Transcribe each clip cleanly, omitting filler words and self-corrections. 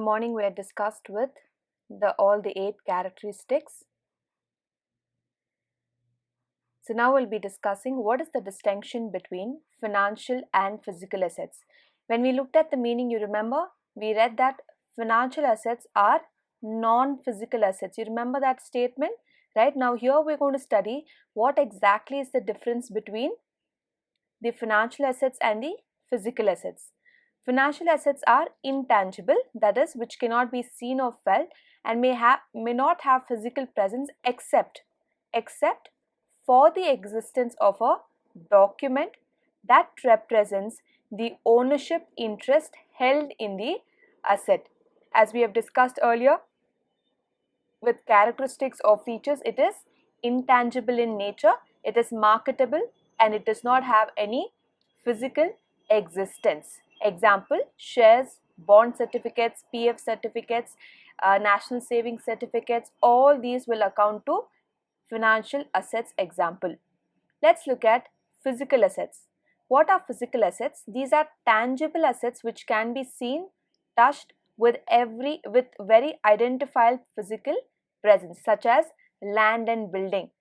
morning we had discussed with all the 8 characteristics. So now we'll be discussing what is the distinction between financial and physical assets. When we looked at the meaning, you remember, we read that financial assets are non-physical assets. You remember that statement? Right now here we're going to study what exactly is the difference between the financial assets and the physical assets. Financial assets are intangible, that is, which cannot be seen or felt and may not have physical presence except for the existence of a document that represents the ownership interest held in the asset. As we have discussed earlier, with characteristics or features, it is intangible in nature, it is marketable, and it does not have any physical existence. Example, shares, bond certificates, PF certificates, national savings certificates, all these will account to financial assets example. Let's look at physical assets. What are physical assets? These are tangible assets which can be seen, touched with very identifiable physical presence, such as land and building,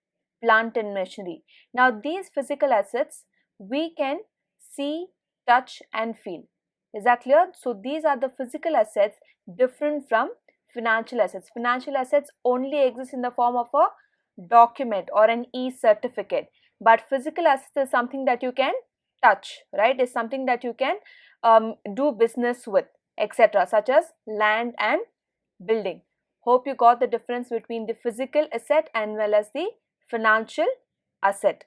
plant and machinery. Now these physical assets we can see, touch and feel. Is that clear? So these are the physical assets different from financial assets. Financial assets only exist in the form of a document or an e-certificate, but physical assets is something that you can touch, right? Is something that you can do business with, etc., such as land and building. Hope you got the difference between the physical asset and well as the financial asset.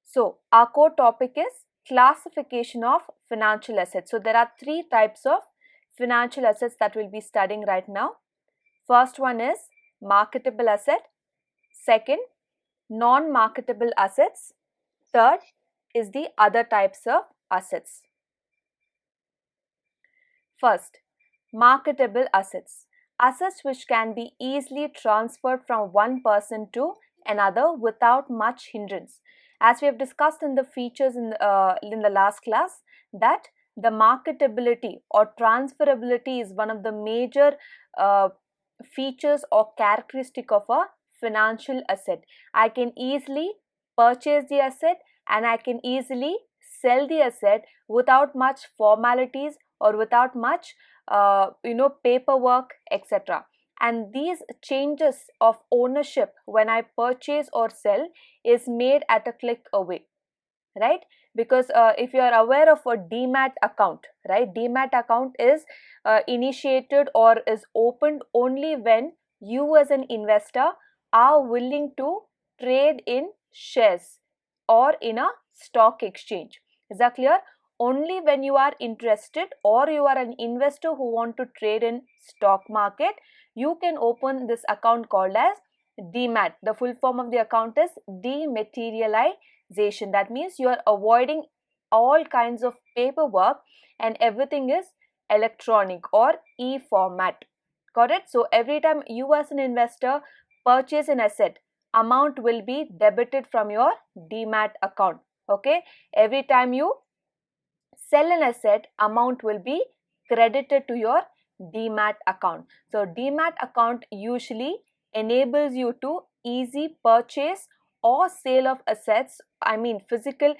So our core topic is classification of financial assets. So there are 3 types of financial assets that we'll be studying right now. First one is marketable asset. Second, non-marketable assets. Third is the other types of assets. First, marketable assets. Assets which can be easily transferred from one person to another without much hindrance. As we have discussed in the features in the last class, that the marketability or transferability is one of the major features or characteristic of a financial asset. I can easily purchase the asset and I can easily sell the asset without much formalities or without much paperwork, etc. And these changes of ownership when I purchase or sell is made at a click away, right? Because if you are aware of a demat account, right, demat account is initiated or is opened only when you as an investor are willing to trade in shares or in a stock exchange. Is that clear? Only when you are interested or you are an investor who want to trade in stock market, you can open this account called as demat. The full form of the account is dematerialization. That means you are avoiding all kinds of paperwork and everything is electronic or e-format. Got it? So every time you as an investor purchase an asset, amount will be debited from your demat account. Okay? Every time you sell an asset, amount will be credited to your demat account. So demat account usually enables you to easy purchase or sale of assets, physical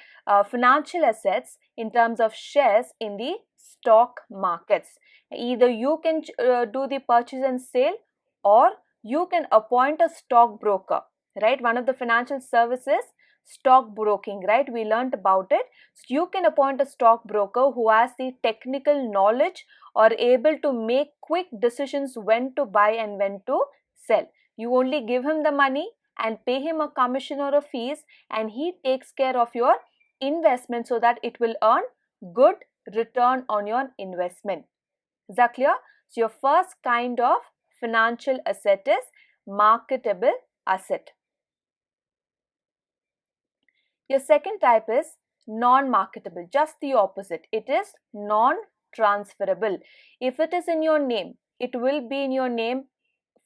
financial assets in terms of shares in the stock markets. Either you can do the purchase and sale, or you can appoint a stockbroker, right? One of the financial services, stock broking, right? We learnt about it. So you can appoint a stockbroker who has the technical knowledge or able to make quick decisions when to buy and when to sell. You only give him the money and pay him a commission or a fees, and he takes care of your investment so that it will earn good return on your investment. Is that clear? So your first kind of financial asset is marketable asset. Your second type is non-marketable, just the opposite. It is non-transferable. If it is in your name, it will be in your name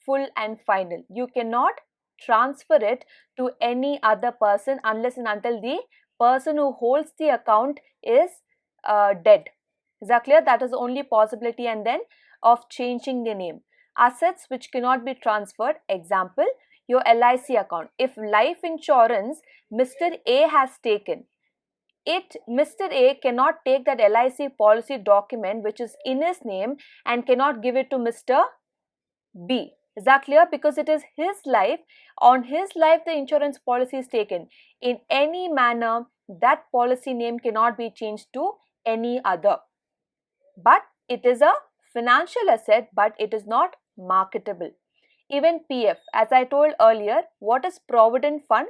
full and final. You cannot transfer it to any other person unless and until the person who holds the account is dead, Is that clear? That is the only possibility, and then of changing the name. Assets which cannot be transferred, example, your LIC account. If life insurance Mr. A has taken, Mr. A cannot take that LIC policy document which is in his name and cannot give it to Mr. B. Is that clear? Because it is his life. On his life, the insurance policy is taken. In any manner, that policy name cannot be changed to any other. But it is a financial asset, but it is not marketable. Even PF, as I told earlier, what is Provident Fund?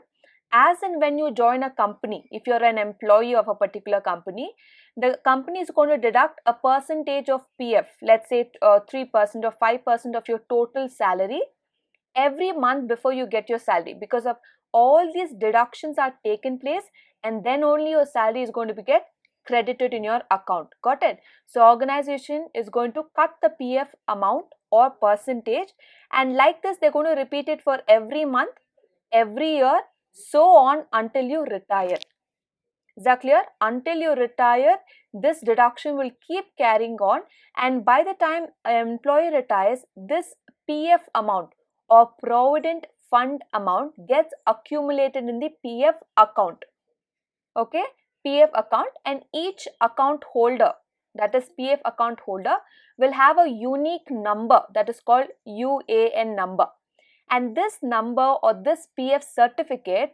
As and when you join a company, if you're an employee of a particular company, the company is going to deduct a percentage of PF, let's say 3% or 5% of your total salary every month before you get your salary, because of all these deductions are taken place, and then only your salary is going to be get credited in your account. Got it? So organization is going to cut the PF amount or percentage, and like this they're going to repeat it for every month, every year, so on until you retire. Is that clear? Until you retire, this deduction will keep carrying on, and by the time an employee retires, this PF amount or Provident Fund amount gets accumulated in the PF account. Okay, PF account, and each account holder, that is PF account holder, will have a unique number that is called UAN number. And this number or this PF certificate,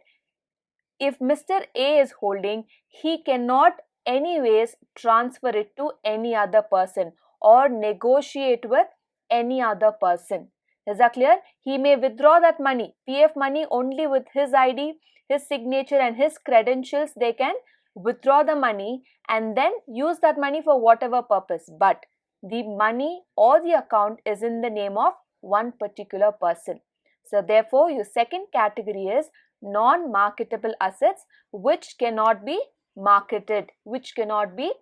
if Mr. A is holding, he cannot anyways transfer it to any other person or negotiate with any other person. Is that clear? He may withdraw that money, PF money, only with his ID, his signature and his credentials. They can withdraw the money and then use that money for whatever purpose. But the money or the account is in the name of one particular person. So therefore, your second category is non-marketable assets which cannot be marketed, which cannot be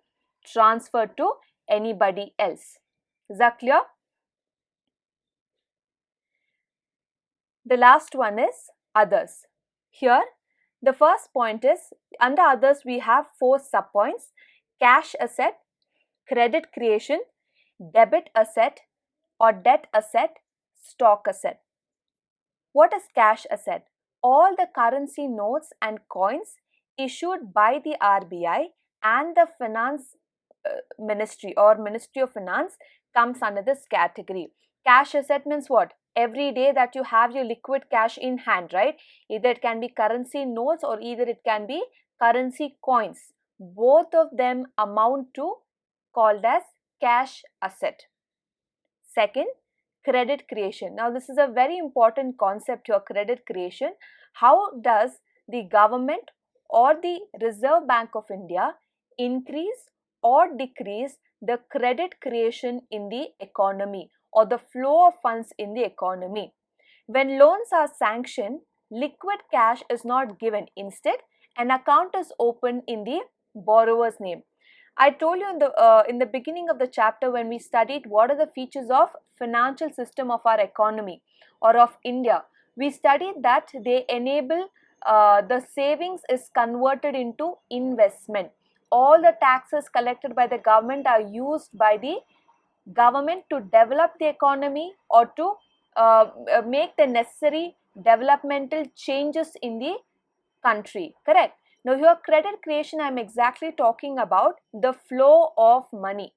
transferred to anybody else. Is that clear? The last one is others. Here, the first point is, under others we have 4 subpoints: cash asset, credit creation, debit asset or debt asset, stock asset. What is cash asset? All the currency notes and coins issued by the RBI and the finance ministry or Ministry of Finance comes under this category. Cash asset means what? Every day that you have your liquid cash in hand, right? Either it can be currency notes or either it can be currency coins. Both of them amount to called as cash asset. Second, credit creation. Now this is a very important concept here, credit creation. How does the government or the Reserve Bank of India increase or decrease the credit creation in the economy or the flow of funds in the economy? When loans are sanctioned, liquid cash is not given. Instead, an account is opened in the borrower's name. I told you in the beginning of the chapter when we studied what are the features of financial system of our economy or of India. We studied that they enable the savings is converted into investment. All the taxes collected by the government are used by the government to develop the economy or to make the necessary developmental changes in the country. Correct? Now here credit creation, I am exactly talking about the flow of money.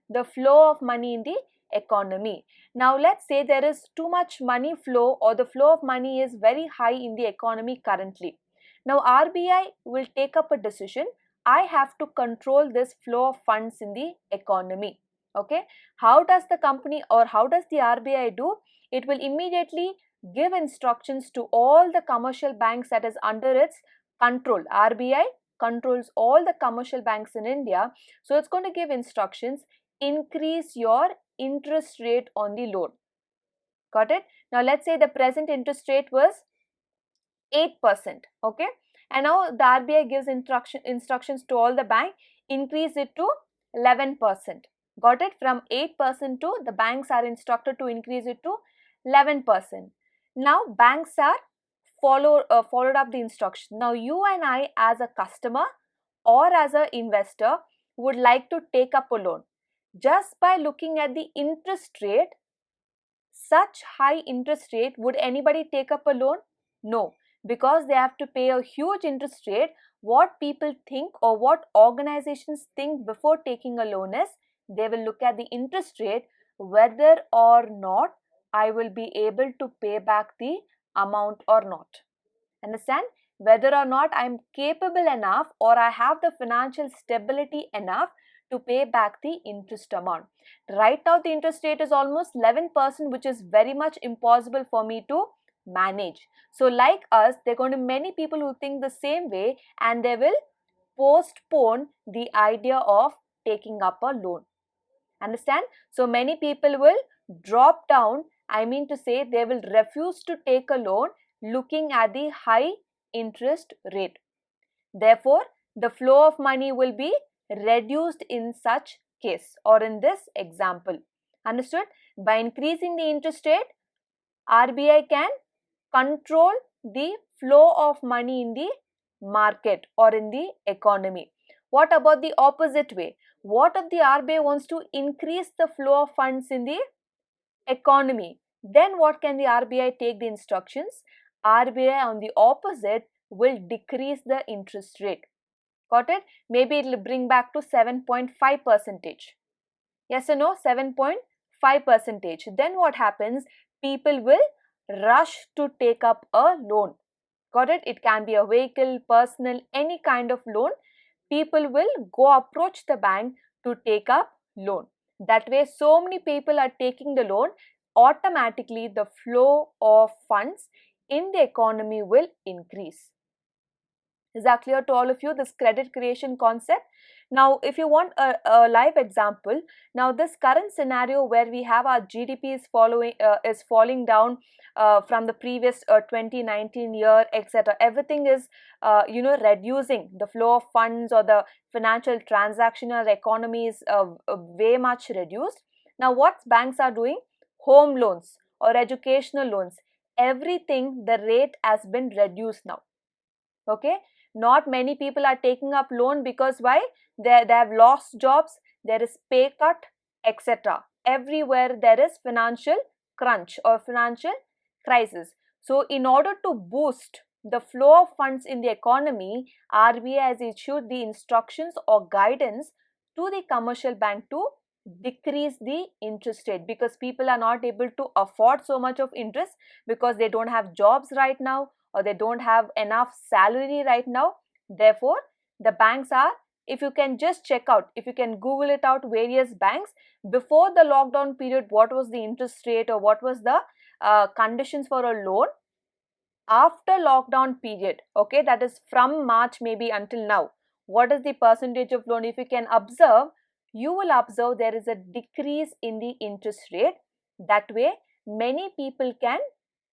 The flow of money in the economy. Now let's say there is too much money flow or the flow of money is very high in the economy currently. Now RBI will take up a decision. I have to control this flow of funds in the economy. Okay. How does the company or how does the RBI do? It will immediately give instructions to all the commercial banks that is under its control. RBI controls all the commercial banks in India. So it's going to give instructions, increase your interest rate on the loan. Got it? Now let's say the present interest rate was 8%. Okay. And now the RBI gives instructions to all the bank, increase it to 11%. Got it? From 8% to the banks are instructed to increase it to 11%. Now banks are followed up the instruction. Now you and I as a customer or as an investor, would like to take up a loan? Just by looking at the interest rate, such high interest rate, would anybody take up a loan? No, because they have to pay a huge interest rate. What people think or what organizations think before taking a loan is they will look at the interest rate, whether or not I will be able to pay back the amount or not. Understand? Whether or not I'm capable enough or I have the financial stability enough to pay back the interest amount. Right now, the interest rate is almost 11%, which is very much impossible for me to manage. So, like us, there are going to be many people who think the same way and they will postpone the idea of taking up a loan. Understand? So, many people will drop down. I mean to say, they will refuse to take a loan looking at the high interest rate. Therefore, the flow of money will be reduced in such case or in this example. Understood? By increasing the interest rate, RBI can control the flow of money in the market or in the economy. What about the opposite way? What if the RBI wants to increase the flow of funds in the economy? Then what can the RBI take the instructions? RBI on the opposite will decrease the interest rate. Got it? Maybe it will bring back to 7.5%. Yes or no? 7.5%. Then what happens? People will rush to take up a loan. Got it? It can be a vehicle, personal, any kind of loan. People will go approach the bank to take up loan. That way, so many people are taking the loan, automatically the flow of funds in the economy will increase. Is that clear to all of you, this credit creation concept? Now, if you want a live example, now this current scenario where we have our GDP is falling down from the previous 2019 year, etc. Everything is reducing. The flow of funds or the financial transactional economy is way much reduced. Now, what banks are doing? Home loans or educational loans, everything, the rate has been reduced now. Okay, not many people are taking up loan because why? They have lost jobs, there is pay cut, etc. Everywhere there is financial crunch or financial crisis. So, in order to boost the flow of funds in the economy, RBI has issued the instructions or guidance to the commercial bank to decrease the interest rate, because people are not able to afford so much of interest because they don't have jobs right now or they don't have enough salary right now. Therefore, the banks are, if you can just check out, if you can Google it out, various banks, before the lockdown period, what was the interest rate or what was the conditions for a loan. After lockdown period, okay, that is from March maybe until now, what is the percentage of loan? If you can observe, you will observe there is a decrease in the interest rate. That way, many people can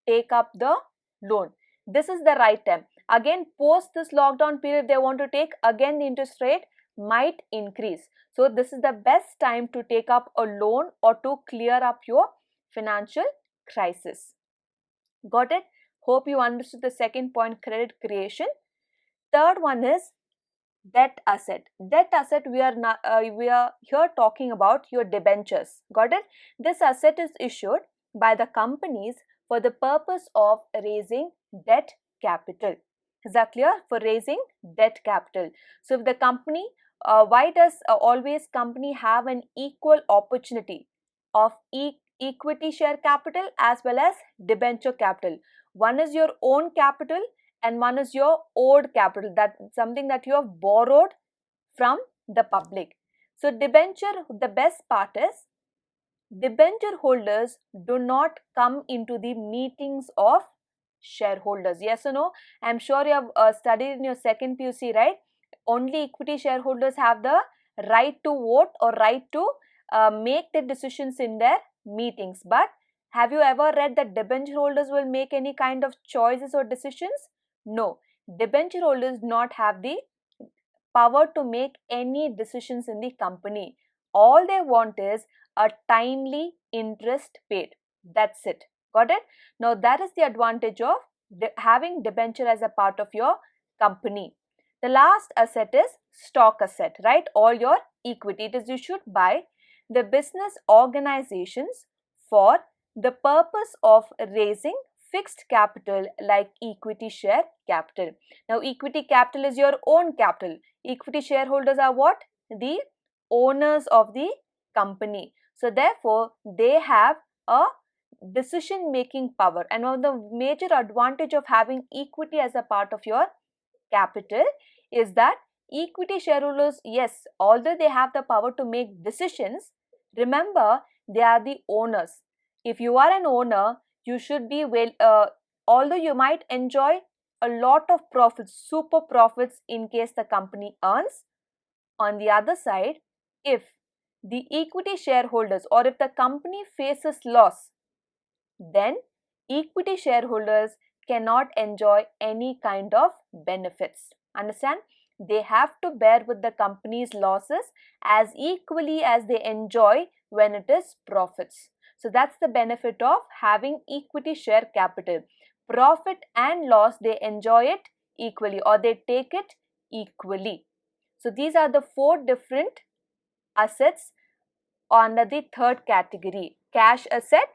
take up the loan. This is the right time. Again, post this lockdown period, they want to take, again the interest rate might increase. So, this is the best time to take up a loan or to clear up your financial crisis. Got it? Hope you understood the second point, credit creation. Third one is debt asset. Debt asset, we are here talking about your debentures. Got it? This asset is issued by the companies for the purpose of raising debt capital. Is that clear? For raising debt capital. So, if the company, why does always company have an equal opportunity of equity share capital as well as debenture capital? One is your own capital and one is your owed capital, that's something that you have borrowed from the public. So, debenture, the best part is debenture holders do not come into the meetings of shareholders. Yes or no? I am sure you have studied in your second PUC, right? Only equity shareholders have the right to vote or right to make the decisions in their meetings. But have you ever read that debenture holders will make any kind of choices or decisions? No. Debenture holders do not have the power to make any decisions in the company. All they want is a timely interest paid. That's it. Got it? Now, that is the advantage of having debenture as a part of your company. The last asset is stock asset, right? All your equity. It is issued by the business organizations for the purpose of raising fixed capital like equity share capital. Now, equity capital is your own capital. Equity shareholders are what? The owners of the company. So, therefore, they have a decision making power, and one of the major advantage of having equity as a part of your capital is that equity shareholders, yes, although they have the power to make decisions, remember they are the owners. If you are an owner, you should be although you might enjoy a lot of profits, super profits in case the company earns. On the other side, if the equity shareholders or if the company faces loss, then equity shareholders cannot enjoy any kind of benefits. Understand? They have to bear with the company's losses as equally as they enjoy when it is profits. So that's the benefit of having equity share capital. Profit and loss, they enjoy it equally or they take it equally. So these are the 4 different assets under the third category: cash asset,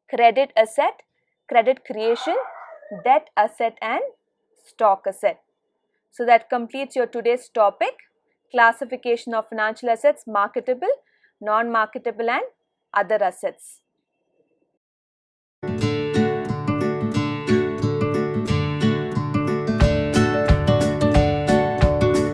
credit asset, credit creation, debt asset, and stock asset. So that completes your today's topic: classification of financial assets, marketable, non-marketable, and other assets.